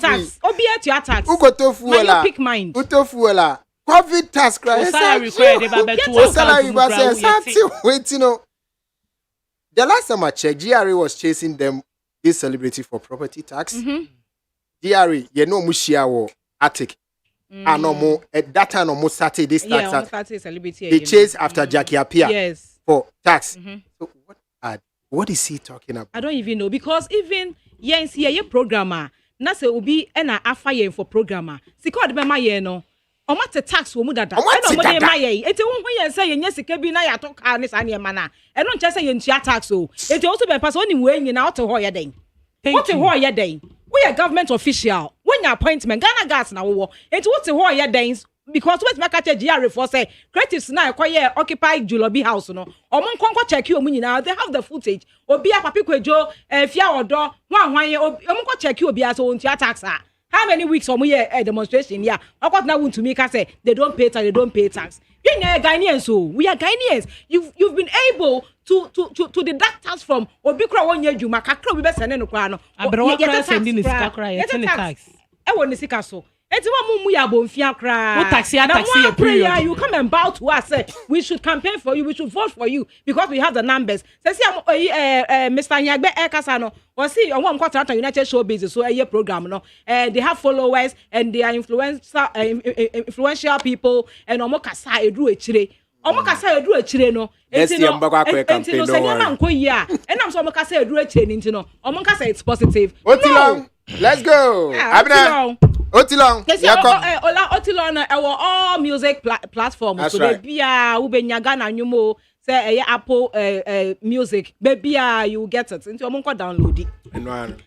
tax. Obiet your tax. Who got to fuela? Pick mind. Who to fuela? COVID tax cry. Salary wait, you know. The last time I checked, GRA was chasing them, this celebrity for property tax. GRA, you know, Mushiawo, Attic. And no more at that time almost started this tax. Celebrity. They chase after Jackie Apia for tax. So what is he talking about? I don't even know because even yes, your programmer, na se obi na afaye for programmer. Sika de be ma ye no. O ma te tax wo mu dada. E no mo de ma ye. Enti won ye say ye nya sika bi na ya to ka ne sa ne ma na. E no nche say ye ntua tax o. Enti o so be pass oni we nyina o te ho ye den. What te ho ye den? We are government official. When your appointment, Ghana gas na wo. It's what the whole year days because what make a GRA for say creatives now acquire occupy Julobi house no. Omon konko check you omu now. They have the footage. Obi a papi kwejo fia odo wan omon ko check you obi as on tax. How many weeks omu ye demonstration here? What now want to make us say they don't pay tax. You know Ghanaians so we are Ghanaians. You've been able to deduct tax from obi kra won ye djuma kakra obi be sene no kwa no. Abro kra sending is kakra ye tax. E won sika so. Enti wa mu ya bomfia kra. What taxi a period. You come and bow to us say we should campaign for you, we should vote for you because we have the numbers. Say Mr. Nyagbe Ekasa no. Or see on one quarter United Showbiz so a program no. They have followers and they are influential people and omo kasa edru echire. Omo kasa edru echire no. Enti no say nyama nko yi a. Enam so omo kasa edru echire ni nti no. Omo kasa it's positive. Otilong. Let's go. Abna. Otilong. Otilong all music platforms. So they be ubenya Ghana nyumo say Apple music. Baby you get it. Into omo ko download it.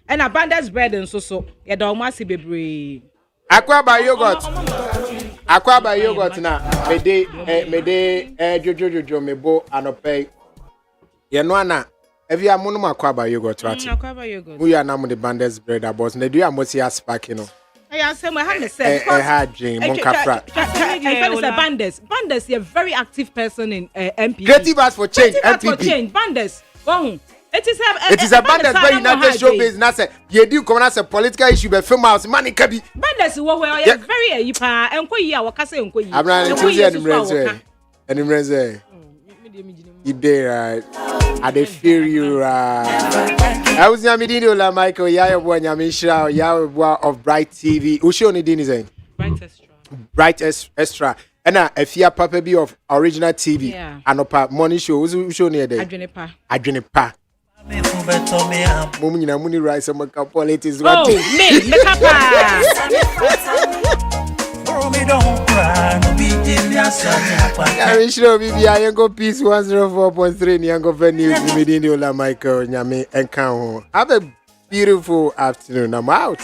And abundance bread and so. Ya da omo asi bebre. Akwaba yogurt na mede jojo mebo anope. Ye no ana evi amunu makwaba yogurt right. Akwaba yogurt. We are now the banders bread boss. Ne do amosi aspark you know. I say my hand say Banders is a very active person in MP. Creative Arts for Change MPP. Banders. It is a Banders very United Showbiz na say ye do come as a political issue be film house money kabi. Banders we are very yipa enko yi a waka say enko yi. Abna ntuzi animrenze. You there right? I dey feel you right. I was Nyamidini OLA MICHAEL, Yaya Boy Nyamisha, Yaya Boy of Bright TV. Who show ni dini zain? Bright Extra. And if you papa be of Original TV, and opa morning show. Who show ni day? Adwene Mumi na muni rice am politics. Oh, me papa. I show BB I go peace 104.3 Nyango News Nyamidini OLA MICHAEL Nyame enka ho. Have a beautiful afternoon. I'm out.